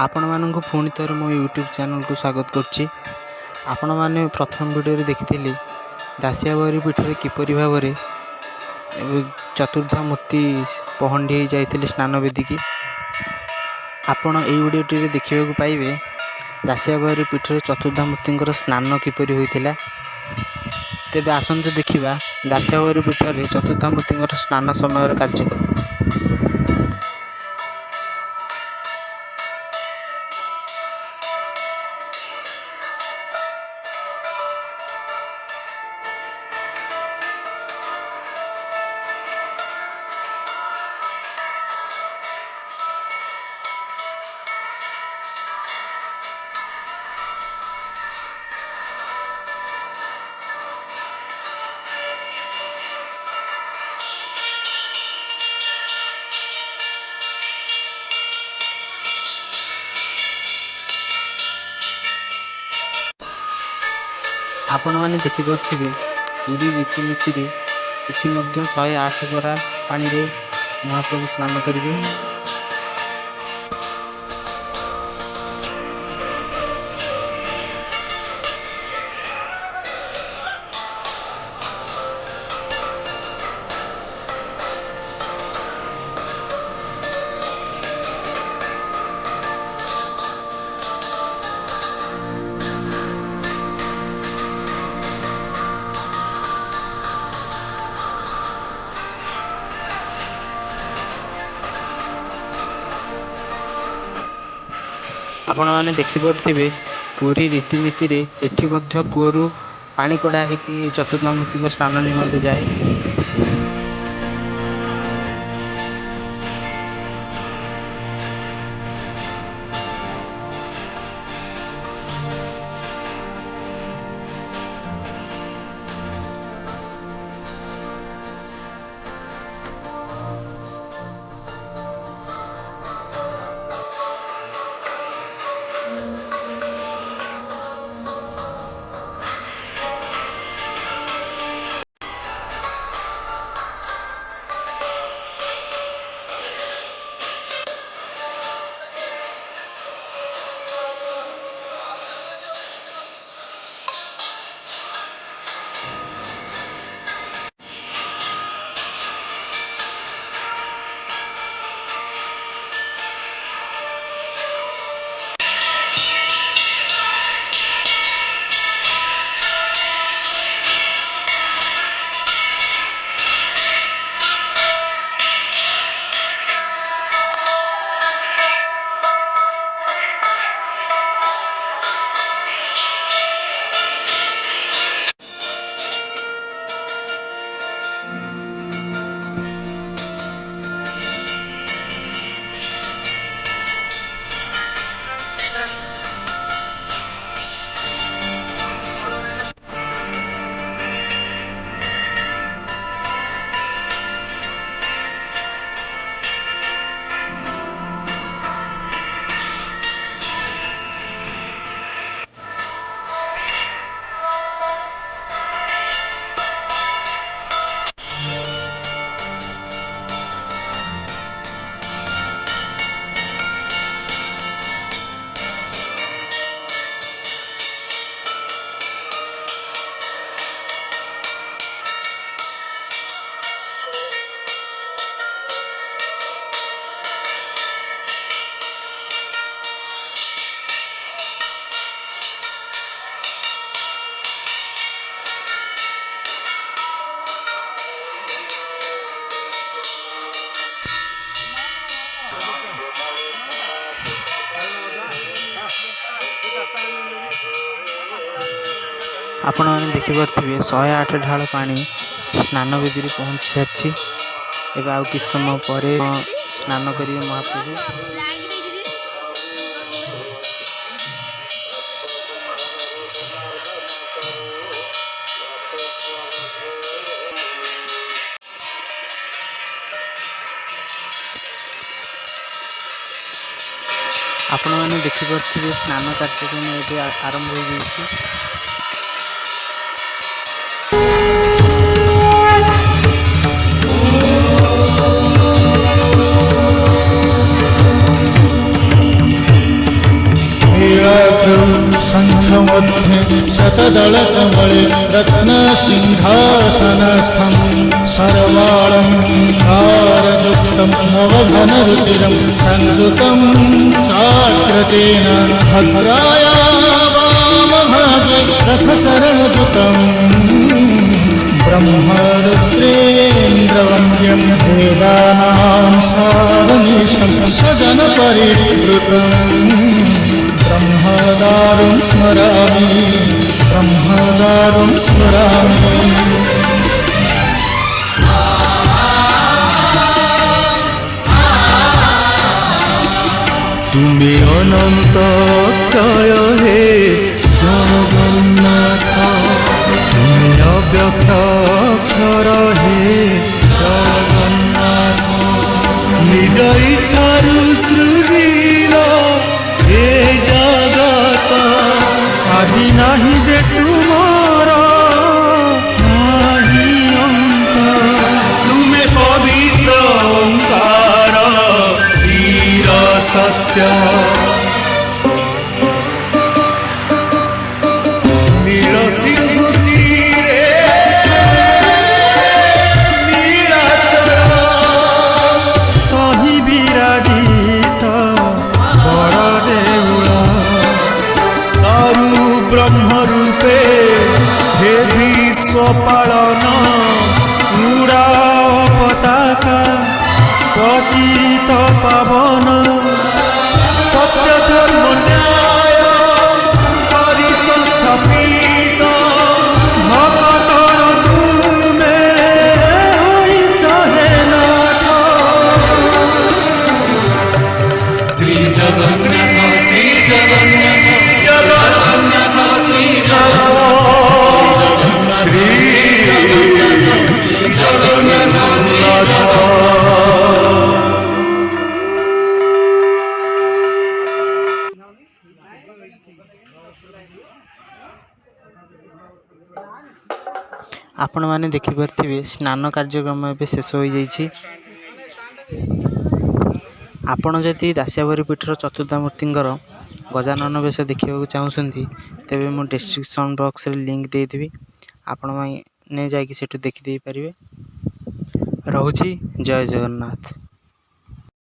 ଆପଣମାନଙ୍କୁ ପୁଣି ଥରେ ମୋ ୟୁଟ୍ୟୁବ୍ ଚ୍ୟାନେଲକୁ ସ୍ୱାଗତ କରୁଛି। ଆପଣମାନେ ପ୍ରଥମ ଭିଡ଼ିଓରେ ଦେଖିଥିଲେ ଦାସିଆବାଉରୀ ପୀଠରେ କିପରି ଭାବରେ ଚତୁର୍ଦ୍ଧାମୂର୍ତ୍ତି ପହଣ୍ଡି ହୋଇ ଯାଇଥିଲେ ସ୍ନାନ ବେଦୀକି। ଆପଣ ଏହି ଭିଡ଼ିଓଟିରେ ଦେଖିବାକୁ ପାଇବେ ଦାସିଆବାଉରୀ ପୀଠରେ ଚତୁର୍ଦ୍ଧାମୂର୍ତ୍ତିଙ୍କର ସ୍ନାନ କିପରି ହୋଇଥିଲା। ତେବେ ଆସନ୍ତୁ ଦେଖିବା ଦାସିଆବାଉରୀ ପୀଠରେ ଚତୁର୍ଦ୍ଧାମୂର୍ତ୍ତିଙ୍କର ସ୍ନାନ ସମୟର କାର୍ଯ୍ୟକ୍ରମ। ଆପଣମାନେ ଦେଖିପାରୁଥିବେ ପୁରୀ ରୀତିନୀତିରେ ଏଠି ମଧ୍ୟ 108 ଗରା ପାଣିରେ ମହାପ୍ରଭୁ ସ୍ନାନ କରିବେ। ଆପଣମାନେ ଦେଖିପାରୁଥିବେ ପୁରୀ ରୀତିନୀତିରେ ଏଠି ମଧ୍ୟ କୂଅରୁ ପାଣି କଢ଼ା ହେଇକି ଚତୁର୍ଦ୍ଧାମୂର୍ତ୍ତିଙ୍କ ସ୍ନାନ ନିମନ୍ତେ ଯାଏ। ଆପଣମାନେ ଦେଖିପାରୁଥିବେ 108 ଢାଳ ପାଣି ସ୍ନାନ ବେଦୀରେ ପହଞ୍ଚି ସାରିଛି। ଏବେ ଆଉ କିଛି ସମୟ ପରେ ସ୍ନାନ କରିବେ ମହାପ୍ରଭୁ। ଆପଣମାନେ ଦେଖିପାରୁଥିବେ ସ୍ନାନ କାର୍ଯ୍ୟକ୍ରମ ଏବେ ଆରମ୍ଭ ହୋଇଯାଇଛି। शङ्खमध्ये शतदलकमले रत्नसिंहासनस्थं सर्वालङ्कारयुक्तं नवघनरुचिरं संयुतं चाग्रजेन भद्राया वामभागे रथचरणयुतं ब्रह्मरुद्रेन्द्रवन्द्यं वेदानां सारनिशं सजनपरिवृतं ब्रह्मदारुं स्मरामि তুমি অনন্ত অক্ষয় হে জগন্নাথ, তুমি অব্যক্ত অক্ষর হে জগন্নাথ। নিজ ইচ্ছারু সৃজিল এ জগত, আদি নাহি যে তুমর নাহি অন্ত। তুমি পবিত্র ওঙ্কার চির সত্য, নীল সিন্ধু তীরে নীলাচল, কহি বিরাজিত বড় দেউল। তারু ব্রহ্মরূপে হে বিশ্ব পালন, উড়াও পতাকা পতিত পাবন। সত্য ধর্ম ন্যায় পরিসংস্থাপিত, ভক্তর তুমে হইছ হে নাথ। শ্রী জগন্নাথ শ্রী জগন্নাথ জগন্নাথ শ্রী জগন্নাথ শ্রী জগন্নাথ। ଆପଣମାନେ ଦେଖିପାରୁଥିବେ ସ୍ନାନ କାର୍ଯ୍ୟକ୍ରମ ଏବେ ଶେଷ ହୋଇଯାଇଛି। ଆପଣ ଯଦି ଦାସିଆବାଉରୀ ପୀଠର ଚତୁର୍ଦ୍ଧାମୂର୍ତ୍ତିଙ୍କର ଗଜାନନ ବେଶ ଦେଖିବାକୁ ଚାହୁଁଛନ୍ତି, ତେବେ ମୁଁ ଡେସ୍କ୍ରିପସନ୍ ବକ୍ସରେ ଲିଙ୍କ୍ ଦେଇଦେବି, ଆପଣମାନେ ଯାଇକି ସେଠୁ ଦେଖିଦେଇପାରିବେ। ରହୁଛି, ଜୟ ଜଗନ୍ନାଥ।